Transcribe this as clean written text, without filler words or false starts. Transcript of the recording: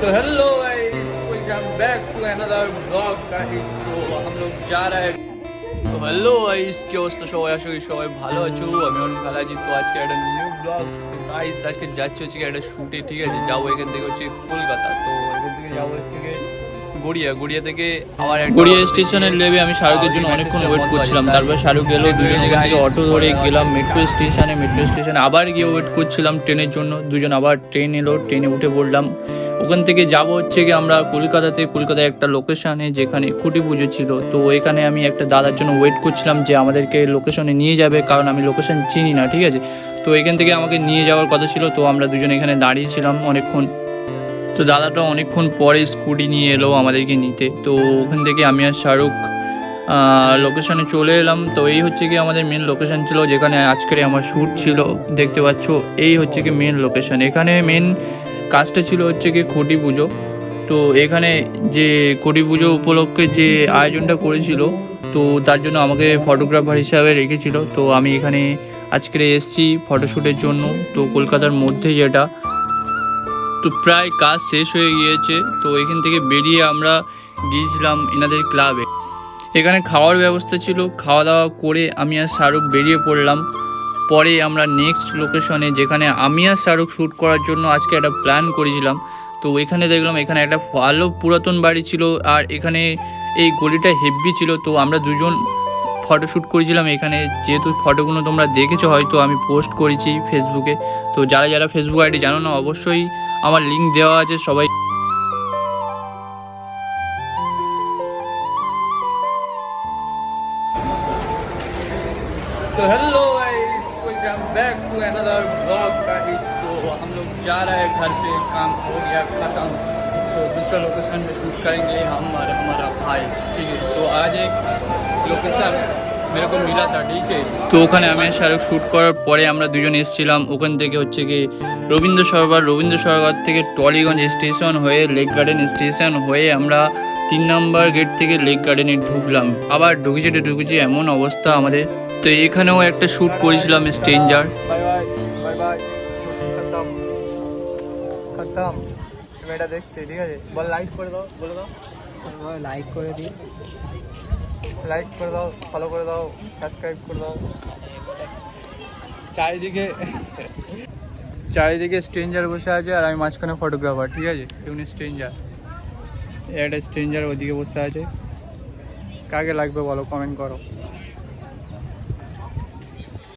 तो hello guys, welcome back to another blog guys. तो हम लोग जा रहे हैं। তো হ্যালো গাইস, কি অবস্থা সবাই? আশা করি সবাই ভালো আছো। আমি অনেক ভালো আছি। তো আজকে একটা নিউ ব্লগ গাইস। আজকে যাচ্ছি হচ্ছে একটা শুটে, ঠিক আছে? যাবো এখান থেকে হচ্ছে কলকাতা। তো এখান থেকে যাবো হচ্ছে গড়িয়া থেকে আবার গড়িয়া স্টেশনের লেবে আমি শাহরুখের জন্য অনেকক্ষণ ওয়েট করছিলাম। তারপর শাহরুখ গেলো, দুজন এখান থেকে অটো ধরে গেলাম মেট্রো স্টেশনে আবার গিয়ে ওয়েট করছিলাম ট্রেনের জন্য। দুজন আবার ট্রেন এলো, ট্রেনে উঠে পড়লাম। ওখান থেকে যাবো হচ্ছে কি আমরা কলকাতায় একটা লোকেশানে যেখানে খুঁটি পুজো ছিল। তো এখানে আমি একটা দাদার জন্য ওয়েট করছিলাম যে আমাদেরকে লোকেশনে নিয়ে যাবে, কারণ আমি লোকেশন চিনি না, ঠিক আছে? তো এখান থেকে আমাকে নিয়ে যাওয়ার কথা ছিল। তো আমরা দুজন এখানে দাঁড়িয়েছিলাম অনেকক্ষণ। তো দাদাটা অনেকক্ষণ পরে স্কুটি নিয়ে এলো আমাদেরকে নিতে। তো ওখান থেকে আমি আর শাহরুখ লোকেশানে চলে এলাম। তো এই হচ্ছে কি আমাদের মেন লোকেশান ছিল, যেখানে আজকের আমার শ্যুট ছিল। দেখতে পাচ্ছ, এই হচ্ছে কি মেন লোকেশান। এখানে মেন কাজটা ছিল হচ্ছে কি খুঁটি পুজো। তো এখানে যে খুঁটি পুজো উপলক্ষে যে আয়োজনটা করেছিল, তো তার জন্য আমাকে ফটোগ্রাফার হিসাবে রেখেছিল। তো আমি এখানে আজকে এসেছি ফটোশ্যুটের জন্য। তো কলকাতার মধ্যে যেটা, তো প্রায় কাজ শেষ হয়ে গিয়েছে। তো এখান থেকে বেরিয়ে আমরা গিয়েছিলাম এনাদের ক্লাবে। এখানে খাওয়ার ব্যবস্থা ছিল, খাওয়া দাওয়া করে আমি আর শাহরুখ বেরিয়ে পড়লাম। পরে আমরা নেক্সট লোকেশনে, যেখানে আমি আর শাহরুখ শ্যুট করার জন্য আজকে একটা প্ল্যান করেছিলাম। তো এখানে দেখলাম এখানে একটা ভালো পুরাতন বাড়ি ছিল, আর এখানে এই গলিটা হেভি ছিল। তো আমরা দুজন ফটোশ্যুট করেছিলাম এখানে। যেহেতু ফটোগুলো তোমরা দেখেছো, হয়তো আমি পোস্ট করেছি ফেসবুকে। তো যারা ফেসবুক আইডি জানো না, অবশ্যই আমার লিঙ্ক দেওয়া আছে সবাই। तो hello guys, welcome back to another blog guys. तो हम लोग जा रहे हैं घर पे, काम हो गया ख़त्म। तो दूसरा लोकेशन में शूट करेंगे हम और हमारा भाई, ठीक है? तो आज एक लोकेशन मेरे को मिला था, ठीक है? তো ওখানে আমি শাহরুখ শ্যুট করার পরে আমরা দুজন এসেছিলাম। ওখান থেকে হচ্ছে কি রবীন্দ্র সরোবর থেকে টলিগঞ্জ স্টেশন হয়ে লেক গার্ডেন স্টেশন হয়ে আমরা 3 নম্বর গেট থেকে লেক গার্ডেনে ঢুকলাম। আবার ঢুকেছি এমন অবস্থা আমাদের। তো এখানেও একটা শ্যুট করেছিলাম stranger. Bye bye bye bye, खत्म मेरा देखছে, ঠিক আছে? বল লাইক করে দাও, বলে দাও লাইক করে দিই, লাইক করে দাও, ফলো করে দাও, সাবস্ক্রাইব করে দাও। চারিদিকে স্ট্রেঞ্জার বসে আছে আর আমি মাঝখানে ফটোগ্রাফার, ঠিক আছে? এমনি স্ট্রেঞ্জার, একটা স্ট্রেঞ্জার ওদিকে বসে আছে। কাকে লাগবে বলো, কমেন্ট করো।